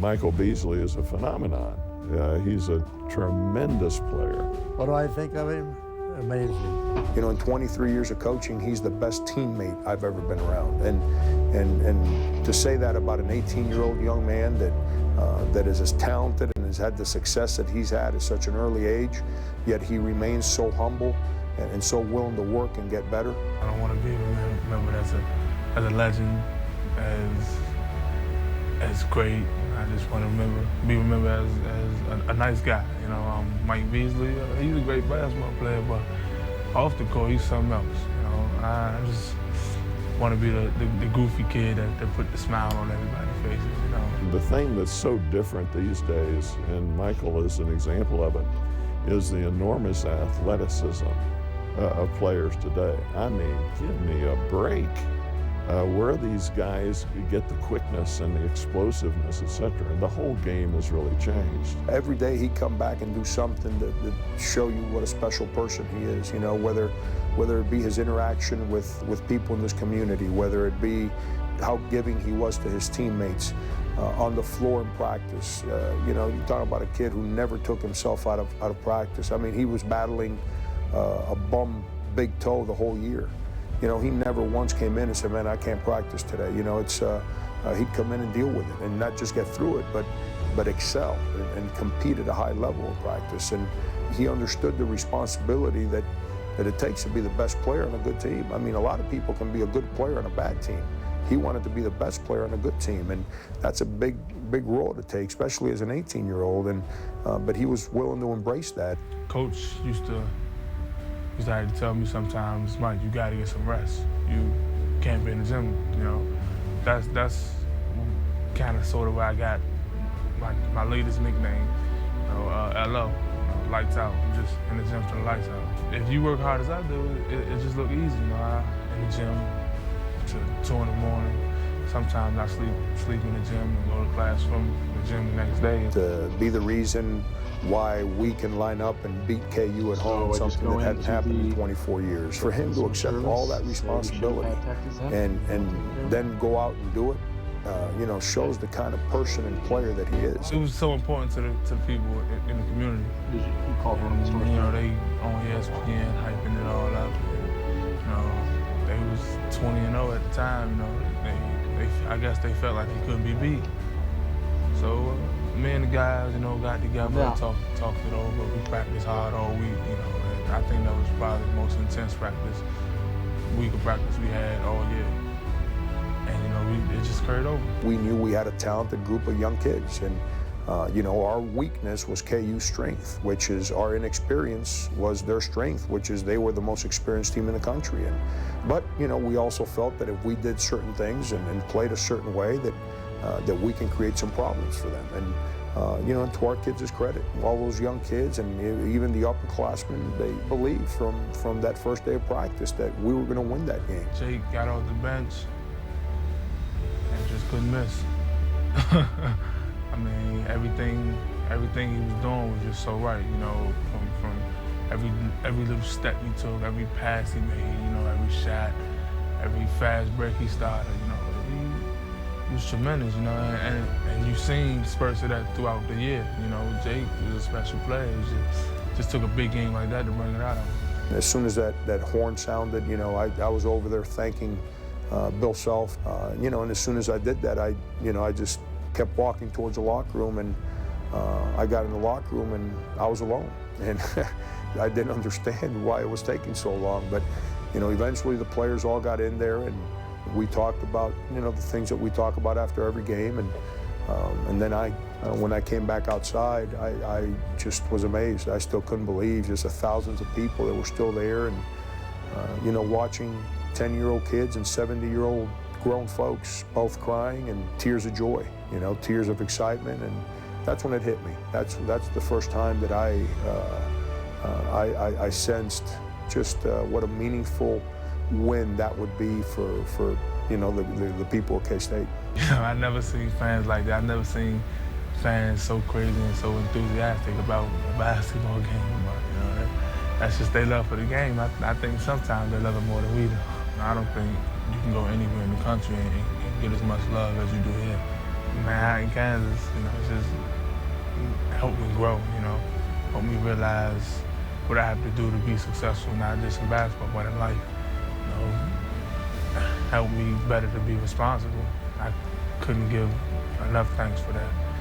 Michael Beasley is a phenomenon. He's a tremendous player. What do I think of him? Amazing. You know, in 23 years of coaching, he's the best teammate I've ever been around. And to say that about an 18-year-old young man that is as talented and has had the success that he's had at such an early age, yet he remains so humble and so willing to work and get better. I don't want to be remembered as a legend, as great. I just want to be remembered as a nice guy. You know, Mike Beasley, he's a great basketball player, but off the court, he's something else. You know, I just want to be the goofy kid that put the smile on everybody's faces. You know, the thing that's so different these days, and Michael is an example of it, is the enormous athleticism of players today. I mean, give me a break. Where these guys get the quickness and the explosiveness, etc. And the whole game has really changed. Every day he'd come back and do something that show you what a special person he is. You know, whether it be his interaction with people in this community, whether it be how giving he was to his teammates on the floor in practice. You know, you talk about a kid who never took himself out of practice. I mean, he was battling a bum big toe the whole year. You know, he never once came in and said, man, I can't practice today. You know, it's he'd come in and deal with it and not just get through it, but excel and compete at a high level in practice. And he understood the responsibility that it takes to be the best player on a good team. I mean, a lot of people can be a good player on a bad team. He wanted to be the best player on a good team, and that's a big role to take, especially as an 18-year-old. And but he was willing to embrace that. Coach used to have to tell me sometimes, Mike, you got to get some rest. You can't be in the gym, you know. That's kind of sort of where I got my latest nickname, you know, LO, lights out, just in the gym to the lights out. If you work hard as I do, it just look easy, you know. In the gym to 2 in the morning. Sometimes I sleep in the gym and go to class from the gym the next day. To be the reason why we can line up and beat KU at home, something that hadn't happened in 24 years. For him to accept all that responsibility and then go out and do it, you know, shows the kind of person and player that he is. It was so important to the people in the community. You called one of the stories. You know, they on ESPN hyping it all up. You know, they was 20-0 at the time. You know, I guess they felt like they couldn't be beat. So me and the guys, you know, got together and talked it over. We practiced hard all week, you know, and I think that was probably the most intense week of practice we had all year. And, you know, it just carried over. We knew we had a talented group of young kids, and, you know, our weakness was KU's strength, which is our inexperience was their strength, which is they were the most experienced team in the country. But, you know, we also felt that if we did certain things and played a certain way, that we can create some problems for them. And, you know, to our kids' credit, all those young kids and even the upperclassmen, they believed from that first day of practice that we were going to win that game. Jake got off the bench and just couldn't miss. I mean, everything he was doing was just so right, you know, from every little step he took, every pass he made, you know, every shot, every fast break he started, you know. He was tremendous, you know, and you've seen spurts of that throughout the year. You know, Jake was a special player. It just took a big game like that to bring it out of him. As soon as that horn sounded, you know, I was over there thanking Bill Self, you know, and as soon as I did that, I just kept walking towards the locker room, and I got in the locker room and I was alone. And I didn't understand why it was taking so long, but, you know, eventually the players all got in there, and we talked about, you know, the things that we talk about after every game, and then when I came back outside, I just was amazed. I still couldn't believe just the thousands of people that were still there, and you know, watching 10-year-old kids and 70-year-old grown folks both crying and tears of joy, you know, tears of excitement, and that's when it hit me. That's the first time that I sensed just what a meaningful win that would be for you know, the people of K-State. You know, I never seen fans like that. I never seen fans so crazy and so enthusiastic about a basketball game. But, you know, that's just their love for the game. I think sometimes they love it more than we do. I don't think you can go anywhere in the country and get as much love as you do here. Manhattan, Kansas. You know, it's just helped me grow. You know, helped me realize what I have to do to be successful, not just in basketball, but in life. You know, helped me better to be responsible. I couldn't give enough thanks for that.